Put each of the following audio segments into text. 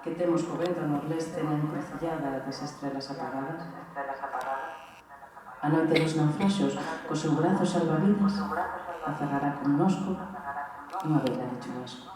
que temos co vento nordeste na encrucillada das estrelas apagadas. A noite dos naufraxos, co seu brazo salvavidas, aferrará connosco unha vela de chubasco.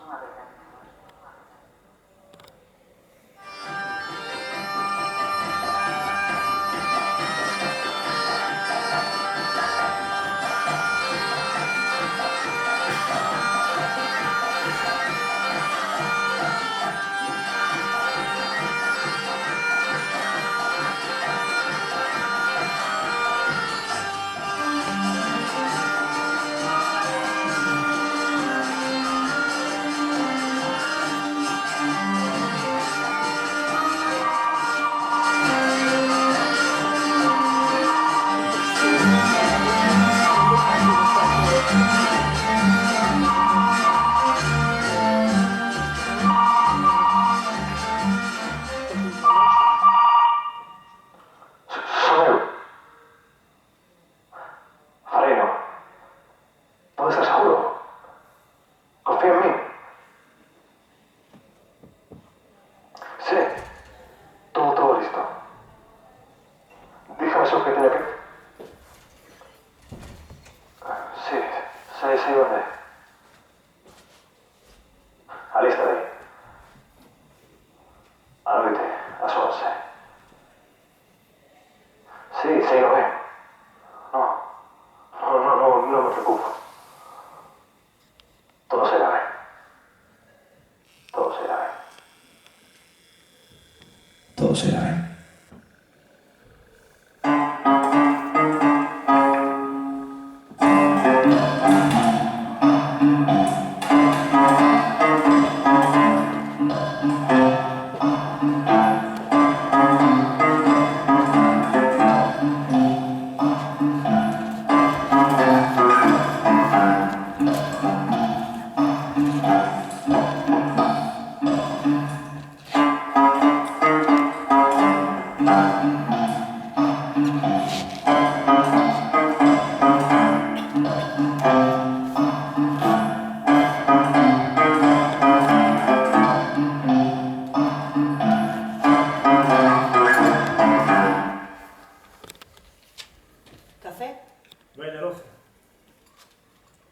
Sí, ¿dónde? Alístate. A noite, ás 11. Sí, sei no ben. Non me preocupo. Todo será ben. Todo será ben. Todo será ben.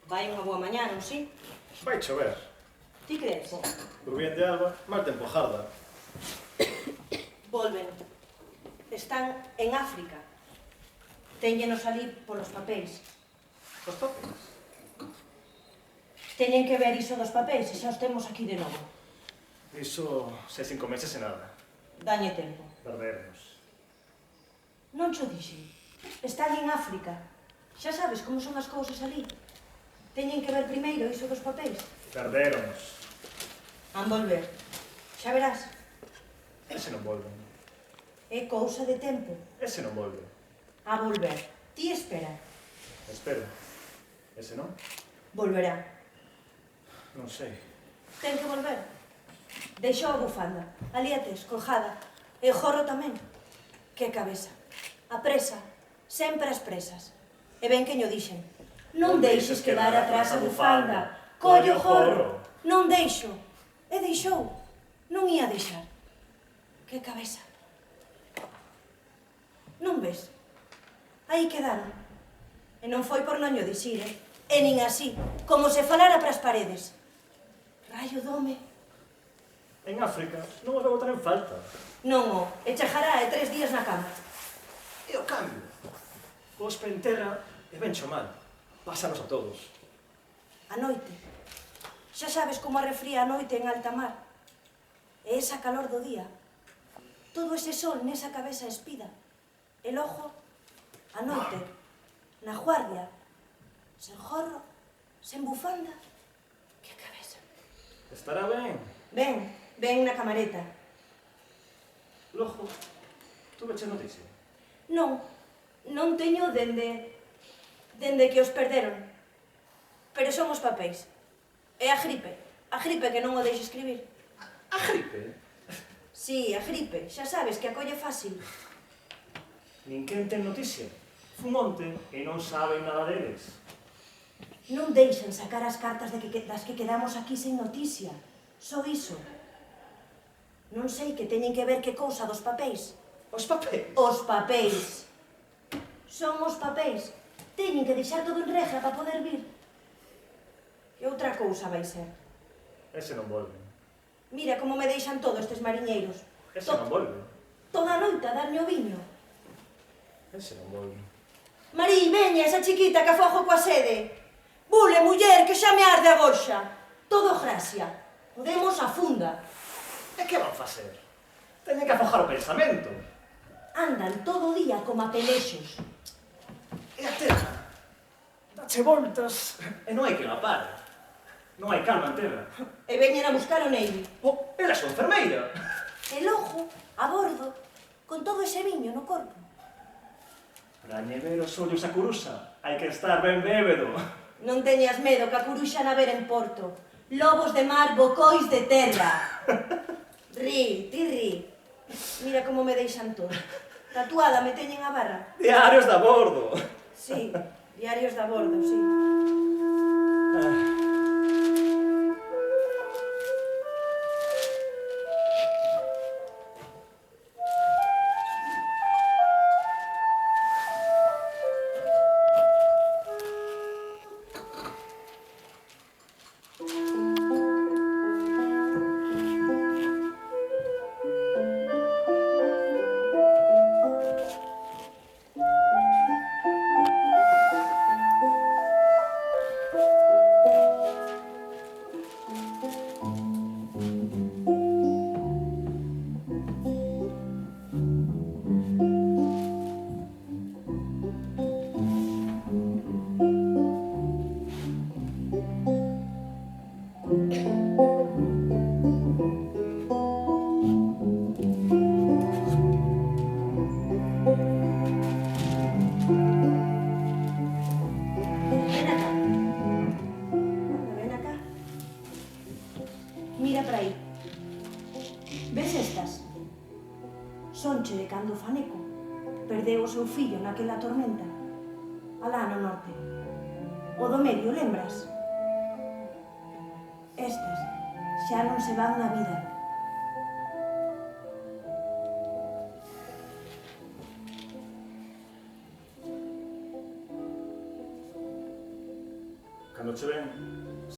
Vai unha boa mañá, non si? Vai chover. Ti crees? Por bien de alba, mal tempo jarda. Volven. Están en África. Téñenos ali polos papéis. Os papéis? Teñen que ver iso dos papéis e xa os temos aquí de novo. Iso, se 5 meses e nada. Dañe tempo. Perdernos. Non cho dixen. Están en África. Xa sabes como son as cousas ali. Teñen que ver primeiro iso dos papéis. Perderonos. Han volver. Xa verás. Ese non volven. É cousa de tempo. Ese non volve. A volver. Ti espera. Espera. Ese non? Volverá. Non sei. Ten que volver. Deixou a bufanda. Ali a tes, colgada. E o jorro tamén. Que cabeza. A presa. Sempre as presas. E ben que ño dixen. Non deixes quedar atrás a bufanda. Colle o jorro. Non deixo. E deixou. Non ia deixar. Que cabeza. Non ves? Aí quedaron. E non foi por non ño dixir, E nin así, como se falara pras paredes. Raio dome. En África non os vai botar en falta. Non o, e chejará e 3 días na cama. E o cambio? Os penterra e ben cho mal. Pásanos a todos. A noite. Xa sabes como arrefría a noite en alta mar. E esa calor do día. Todo ese sol nesa cabeza espida. E logo, a noite, na guardia, sen jorro, sen bufanda. Que cabeza. Estará ben. Ben, ben na camareta. Logo, tú veches noticia? Non, non teño dende que os perderon. Pero son os papéis. E a gripe que non o deixe escribir. A gripe? Sí, a gripe, xa sabes que acolle fácil. Nin quen ten noticia. Fun onte e non saben nada deles. Non deixen sacar as cartas das que quedamos aquí sen noticia. Só iso. Non sei que teñen que ver que cousa dos papéis. Os papéis. Os papéis. Son os papéis. Teñen que deixar todo en regra para poder vir. Que outra cousa vai ser? Ese non volve. Mira como me deixan todo estes mariñeiros. Ese non volve. Toda a noite a darlle o viño. Ese non volve. Marí, veña, esa chiquita que afojo coa sede. Bule, muller, que xa me arde a gorxa. Todo gracia. Podemos a funda. E que van facer? Teñen que afojar o pensamento. Andan todo o día como a pelexos. E a terra? Dache voltas e non hai que la pare. Non hai calma en terra. E veñen a buscar o Neivi. Oh, era a súa enfermeira. E logo, a bordo, con todo ese viño no corpo. Para ver os ollos a curusa, hai que estar ben bébedo. Non teñas medo que a curuxa na ver en Porto. Lobos de mar, bocois de terra. Rí, ti rí. Mira como me deixan todo. Tatuada me teñen a barra. Diarios da bordo. Sí, diarios da bordo, sí. Ven acá. Mira para aí. Ves estas? Sonche de cando o Faneco perdeu o seu fillo naquela tormenta. Alá no norte. O do medio, lembras? Estas xa non se van na vida. Cando che ven,